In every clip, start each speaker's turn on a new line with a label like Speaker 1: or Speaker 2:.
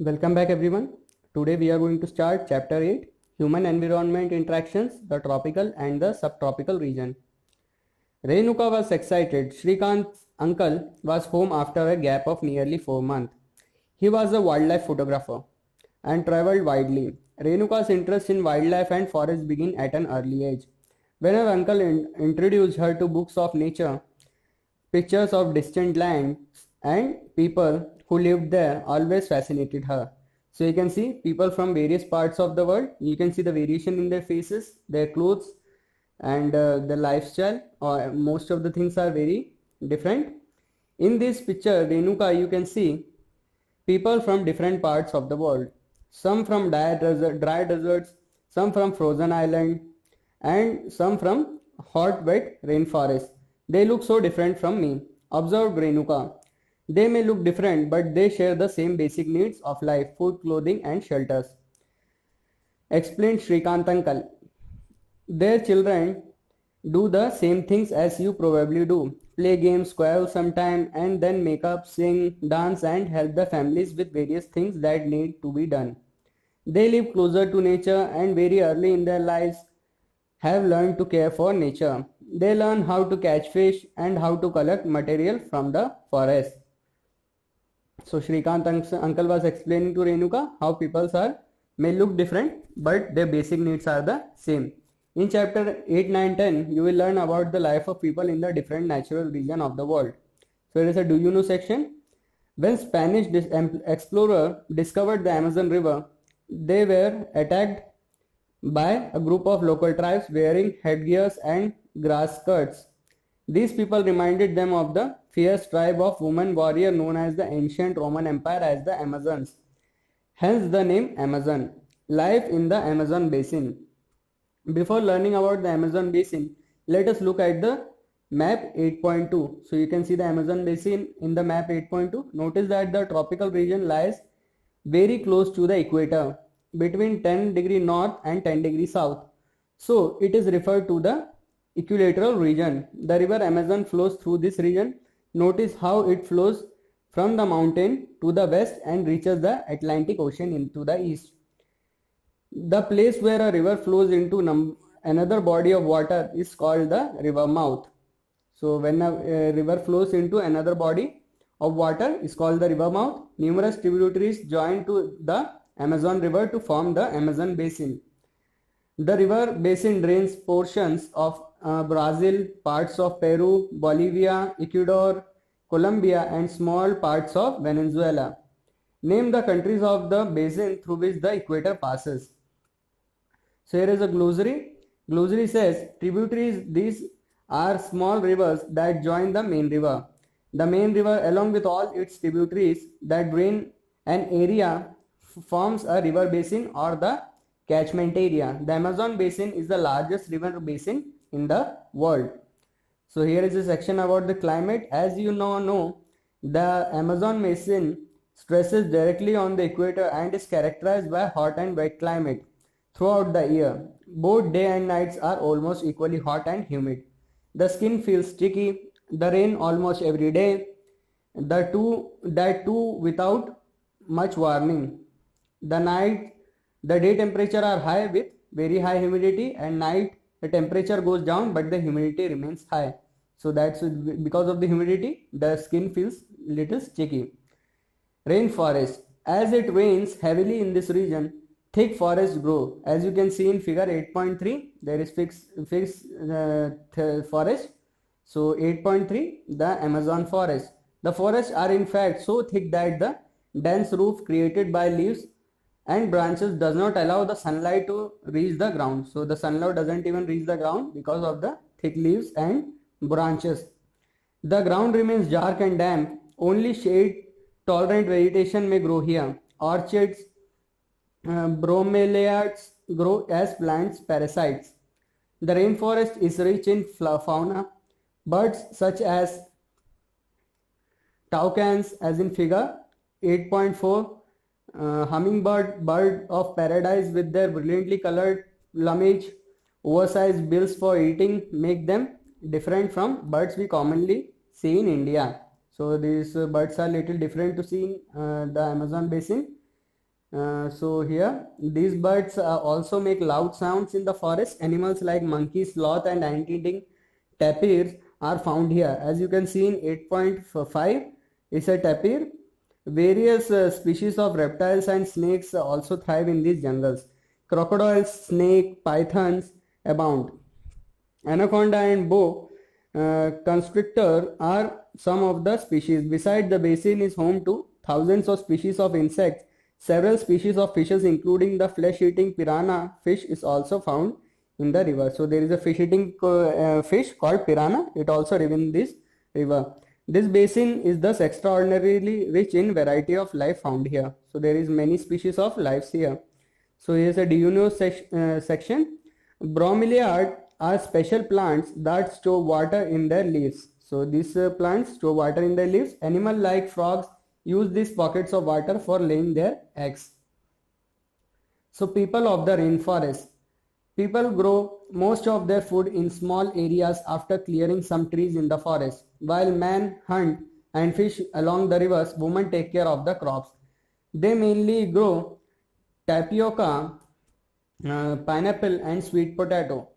Speaker 1: Welcome back everyone. Today we are going to start chapter 8 Human Environment Interactions, the tropical and the subtropical region. Renuka was excited. Shrikant's uncle was home after a gap of nearly 4 months. He was a wildlife photographer and traveled widely. Renuka's interest in wildlife and forest began at an early age. When her uncle introduced her to books of nature, pictures of distant lands and people who lived there always fascinated her. So you can see people from various parts of the world. You can see the variation in their faces, their clothes, and the lifestyle. Most of the things are very different. In this picture, Renuka, you can see people from different parts of the world. Some from dry deserts, some from frozen island, and some from hot, wet rainforest. They look so different from me. Observed Renuka. They may look different, but they share the same basic needs of life: food, clothing, and shelters. Explained Shrikant uncle. Their children do the same things as you probably do. Play games, quarrel sometime, and then make up, sing, dance, and help the families with various things that need to be done. They live closer to nature and very early in their lives have learned to care for nature. They learn how to catch fish and how to collect material from the forest. So Shrikant uncle was explaining to Renuka how people may look different, but their basic needs are the same. In chapter 8, 9, 10, you will learn about the life of people in the different natural region of the world. So there is a do you know section. When Spanish explorer discovered the Amazon River, they were attacked by a group of local tribes wearing headgears and grass skirts. These people reminded them of the fierce tribe of women warrior known as the ancient Roman Empire as the Amazons. Hence the name Amazon. Life in the Amazon basin. Before learning about the Amazon basin, let us look at the map 8.2. So you can see the Amazon basin in the map 8.2. Notice that the tropical region lies very close to the equator, between 10 degree north and 10 degree south. So it is referred to the equilateral region. The river Amazon flows through this region. Notice how it flows from the mountain to the west and reaches the Atlantic Ocean into the east. The place where a river flows into another body of water is called the river mouth. So when a river flows into another body of water is called the river mouth. Numerous tributaries join to the Amazon River to form the Amazon basin. The river basin drains portions of Brazil, parts of Peru, Bolivia, Ecuador, Colombia, and small parts of Venezuela. Name the countries of the basin through which the equator passes. So here is a glossary. Glossary says tributaries, these are small rivers that join the main river. The main river along with all its tributaries that drain an area forms a river basin or the catchment area. The Amazon basin is the largest river basin in the world. So here is a section about the climate. As you know, the Amazon basin stresses directly on the equator and is characterized by hot and wet climate throughout the year. Both day and nights are almost equally hot and humid. The skin feels sticky. The rain almost every day. That too without much warning. The day temperature are high with very high humidity, and night the temperature goes down but the humidity remains high. So that's because of the humidity the skin feels little sticky. Rainforest. As it rains heavily in this region, thick forests grow. As you can see in figure 8.3, there is fixed forest. So 8.3, the Amazon forest. The forests are in fact so thick that the dense roof created by leaves and branches does not allow the sunlight to reach the ground. So the sunlight doesn't even reach the ground because of the thick leaves and branches. The ground remains dark and damp. Only shade tolerant vegetation may grow here. Orchids, bromeliads grow as plants parasites. The rainforest is rich in fauna. Birds such as toucans, as in figure 8.4, hummingbird, bird of paradise with their brilliantly colored plumage, oversized bills for eating make them different from birds we commonly see in India. So these birds are little different to see in the Amazon basin. So here these birds also make loud sounds in the forest. Animals like monkey, sloth and ant-eating tapirs are found here. As you can see in 8.5 is a tapir. Various species of reptiles and snakes also thrive in these jungles. Crocodiles, snake, pythons abound. Anaconda and boa constrictor are some of the species. Besides, the basin is home to thousands of species of insects. Several species of fishes, including the flesh-eating piranha fish, is also found in the river. So there is a fish-eating fish called piranha. It also lives in this river. This basin is thus extraordinarily rich in variety of life found here. So there is many species of lives here. So here's a do you know section. Bromeliad are special plants that store water in their leaves. So these plants store water in their leaves. Animal like frogs use these pockets of water for laying their eggs. So people of the rainforest. People grow most of their food in small areas after clearing some trees in the forest. While men hunt and fish along the rivers, women take care of the crops. They mainly grow tapioca, pineapple and sweet potato.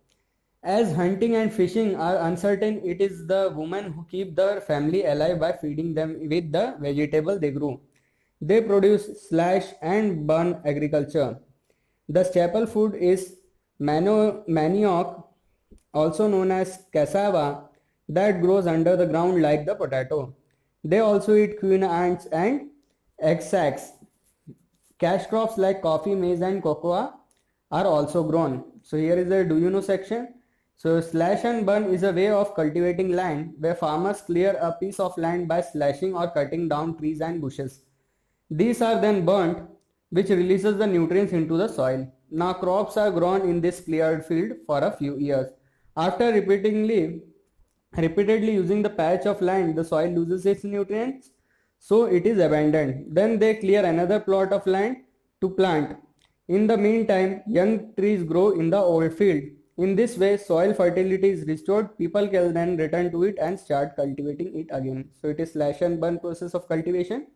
Speaker 1: As hunting and fishing are uncertain, it is the women who keep the family alive by feeding them with the vegetable they grow. They produce slash and burn agriculture. The staple food is manioc, also known as cassava, that grows under the ground like the potato. They also eat queen ants and egg sacs. Cash crops like coffee, maize and cocoa are also grown. So here is the do you know section. So slash and burn is a way of cultivating land where farmers clear a piece of land by slashing or cutting down trees and bushes. These are then burnt, which releases the nutrients into the soil. Now crops are grown in this cleared field for a few years. After repeatedly using the patch of land, the soil loses its nutrients, so it is abandoned. Then they clear another plot of land to plant. In the meantime, young trees grow in the old field. In this way, soil fertility is restored. People can then return to it and start cultivating it again. So it is slash and burn process of cultivation.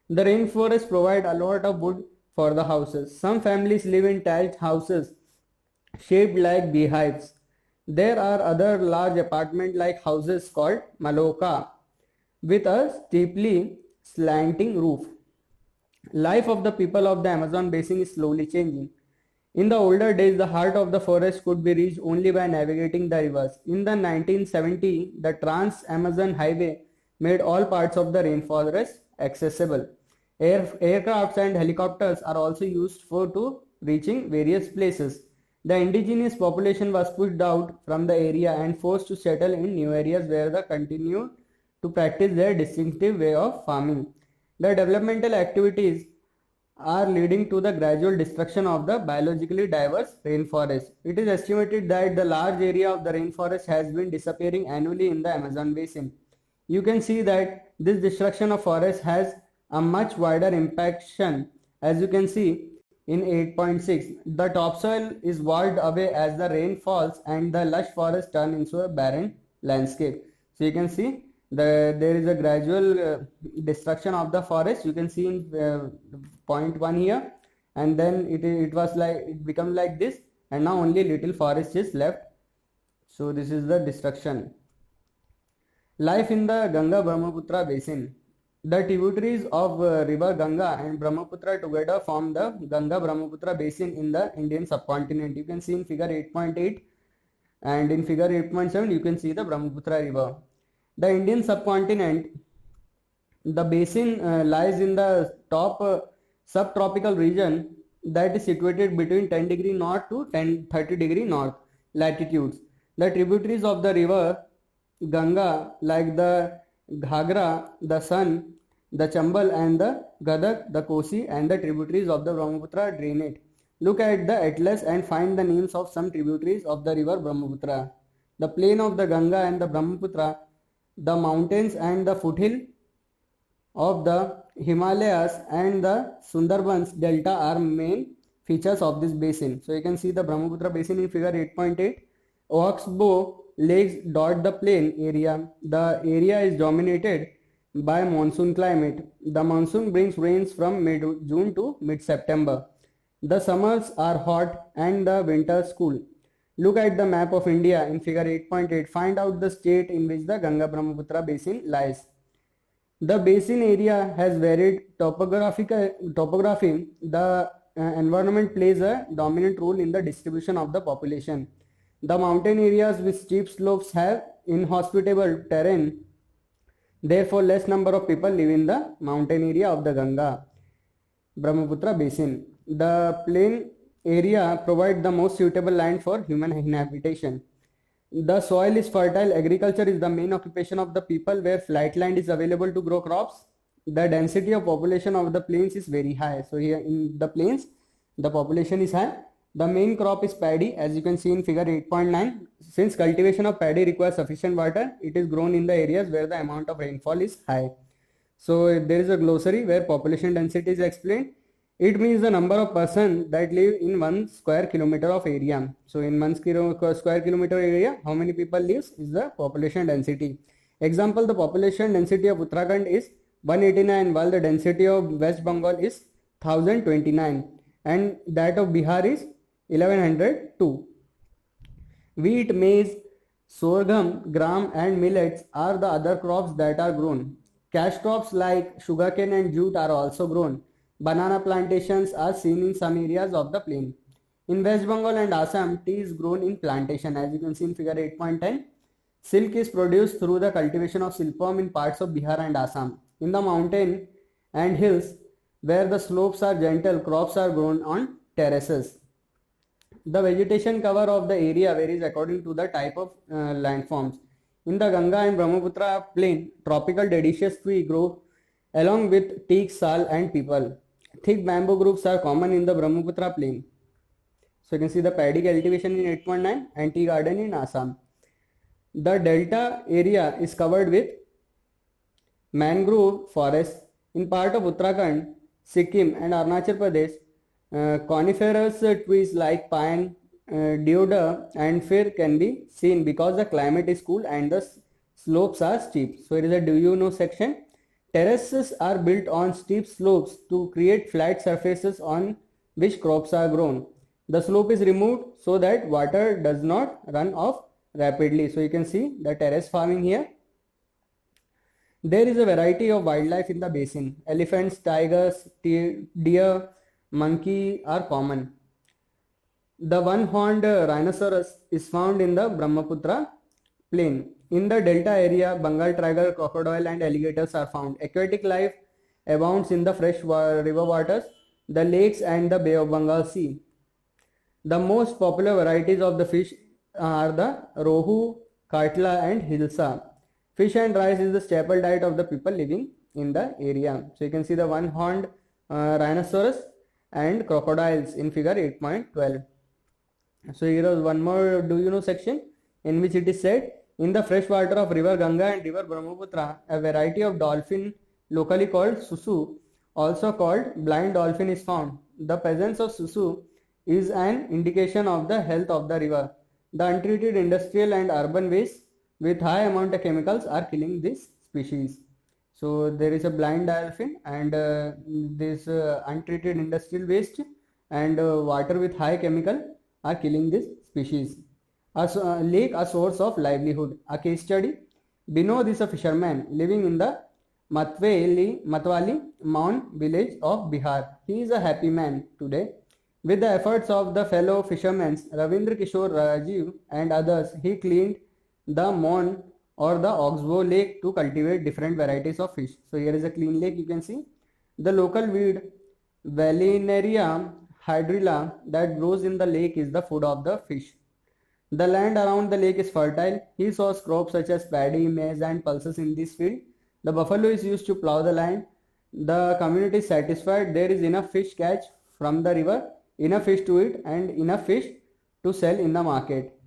Speaker 1: The rainforest provide a lot of wood for the houses. Some families live in thatched houses shaped like beehives. There are other large apartment-like houses called maloka with a steeply slanting roof. Life of the people of the Amazon basin is slowly changing. In the older days, the heart of the forest could be reached only by navigating the rivers. In the 1970, the Trans-Amazon Highway made all parts of the rainforest accessible. Aircrafts and helicopters are also used for reaching various places. The indigenous population was pushed out from the area and forced to settle in new areas where they continued to practice their distinctive way of farming. The developmental activities are leading to the gradual destruction of the biologically diverse rainforest. It is estimated that the large area of the rainforest has been disappearing annually in the Amazon basin. You can see that this destruction of forest has a much wider impact. As you can see in 8.6, the topsoil is walled away as the rain falls and the lush forest turn into a barren landscape. So you can see there is a gradual destruction of the forest. You can see in point 1 here, and then it was like it become like this, and now only little forest is left. So this is the destruction. Life in the Ganga Brahmaputra basin. The tributaries of river Ganga and Brahmaputra together form the Ganga Brahmaputra basin in the Indian subcontinent. You can see in figure 8.8 and in figure 8.7 you can see the Brahmaputra river. The Indian subcontinent, the basin lies in the top subtropical region that is situated between 10 degree north to 30 degree north latitudes. The tributaries of the river Ganga like the Ghagra, the Son, the Chambal and the Gadak, the Kosi and the tributaries of the Brahmaputra drain it. Look at the atlas and find the names of some tributaries of the river Brahmaputra. The plain of the Ganga and the Brahmaputra, the mountains and the foothill of the Himalayas and the Sundarbans delta are main features of this basin. So you can see the Brahmaputra basin in figure 8.8. Oxbow lakes dot the plain area. The area is dominated by monsoon climate. The monsoon brings rains from mid-June to mid-September. The summers are hot and the winters cool. Look at the map of India in figure 8.8. Find out the state in which the Ganga Brahmaputra basin lies. The basin area has varied topography. The environment plays a dominant role in the distribution of the population. The mountain areas with steep slopes have inhospitable terrain. Therefore, less number of people live in the mountain area of the Ganga Brahmaputra basin. The plain area provides the most suitable land for human inhabitation. The soil is fertile. Agriculture is the main occupation of the people where flat land is available to grow crops. The density of population of the plains is very high. So here in the plains, the population is high. The main crop is paddy, as you can see in figure 8.9. Since cultivation of paddy requires sufficient water, it is grown in the areas where the amount of rainfall is high. So there is a glossary where population density is explained. It means the number of persons that live in 1 square kilometer of area. So in 1 square kilometer area, how many people lives is the population density. Example, the population density of Uttarakhand is 189, while the density of West Bengal is 1029 and that of Bihar is 1102. Wheat, maize, sorghum, gram and millets are the other crops that are grown. Cash crops like sugarcane and jute are also grown. Banana plantations are seen in some areas of the plain. In West Bengal and Assam, tea is grown in plantation, as you can see in figure 8.10. Silk is produced through the cultivation of silkworm in parts of Bihar and Assam. In the mountain and hills, where the slopes are gentle, crops are grown on terraces. The vegetation cover of the area varies according to the type of landforms. In the Ganga and Brahmaputra plain, tropical deciduous tree grow along with teak, sal and people. Thick bamboo groups are common in the Brahmaputra plain. So you can see the paddy cultivation in 8.9 and tea garden in Assam. The delta area is covered with mangrove forests. In part of Uttarakhand, Sikkim and Arunachal Pradesh, coniferous trees like pine, deodar and fir can be seen because the climate is cool and the slopes are steep. So it is a do you know section. Terraces are built on steep slopes to create flat surfaces on which crops are grown. The slope is removed so that water does not run off rapidly. So you can see the terrace farming here. There is a variety of wildlife in the basin. Elephants, tigers, deer, monkey are common. The one-horned rhinoceros is found in the Brahmaputra plain. In the delta area, Bengal tiger, crocodile and alligators are found. Aquatic life abounds in the fresh river waters, the lakes and the Bay of Bengal Sea. The most popular varieties of the fish are the rohu, katla and hilsa. Fish and rice is the staple diet of the people living in the area. So you can see the one-horned rhinoceros and crocodiles in figure 8.12. So here is one more do you know section in which it is said, in the fresh water of river Ganga and river Brahmaputra, a variety of dolphin locally called susu, also called blind dolphin, is found. The presence of susu is an indication of the health of the river. The untreated industrial and urban waste with high amount of chemicals are killing this species. So there is a blind dolphin and this untreated industrial waste and water with high chemical are killing this species. A lake, a source of livelihood. A case study. Binod is a fisherman living in the Matwali Mound village of Bihar. He is a happy man today. With the efforts of the fellow fishermen Ravindra Kishore Rajiv and others, he cleaned the Mon or the Oxbow lake to cultivate different varieties of fish. So here is a clean lake, you can see. The local weed Valineria hydrilla that grows in the lake is the food of the fish. The land around the lake is fertile. He sows crops such as paddy, maize and pulses in this field. The buffalo is used to plow the land. The community is satisfied. There is enough fish catch from the river, enough fish to eat and enough fish to sell in the market.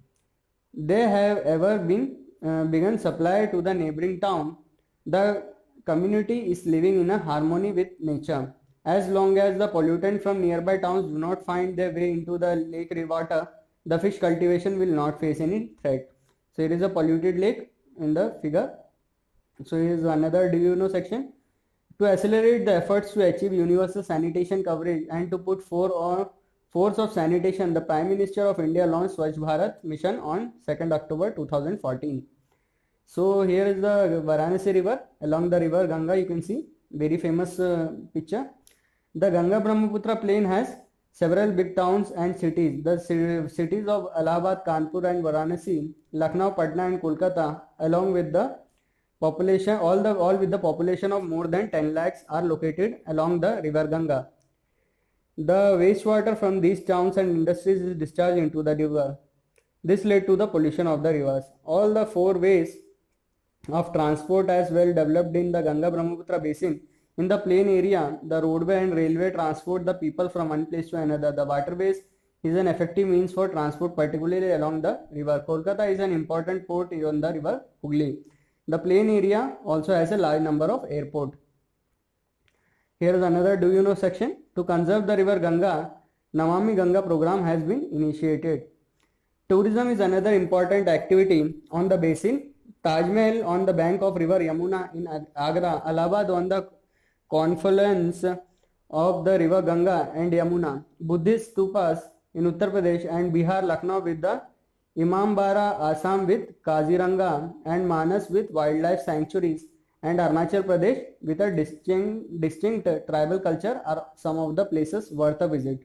Speaker 1: They have ever been begun supply to the neighboring town. The community is living in a harmony with nature. As long as the pollutant from nearby towns do not find their way into the lake water, the fish cultivation will not face any threat. So it is a polluted lake in the figure So here is another do you know section. To accelerate the efforts to achieve universal sanitation coverage and to put force of sanitation, the Prime Minister of India launched Swachh Bharat mission on 2nd October 2014. So here is the Varanasi river. Along the river Ganga, you can see very famous picture. The Ganga Brahmaputra plain has several big towns and cities. The cities of Allahabad, Kanpur and Varanasi, Lucknow, Patna and Kolkata, along with the population, all with the population of more than 10 lakhs are located along the river Ganga. The wastewater from these towns and industries is discharged into the river. This led to the pollution of the rivers. All the four ways of transport as well developed in the Ganga Brahmaputra basin. In the plain area, the roadway and railway transport the people from one place to another. The waterways is an effective means for transport, particularly along the river. Kolkata is an important port on the river Hooghly. The plain area also has a large number of airports. Here is another do you know section. To conserve the river Ganga, Namami Ganga program has been initiated. Tourism is another important activity on the basin. Taj Mahal on the bank of river Yamuna in Agra, Allahabad on the confluence of the river Ganga and Yamuna, Buddhist stupas in Uttar Pradesh and Bihar, Lucknow with the Imambara, Assam with Kaziranga and Manas with wildlife sanctuaries, and Arunachal Pradesh with a distinct tribal culture are some of the places worth a visit.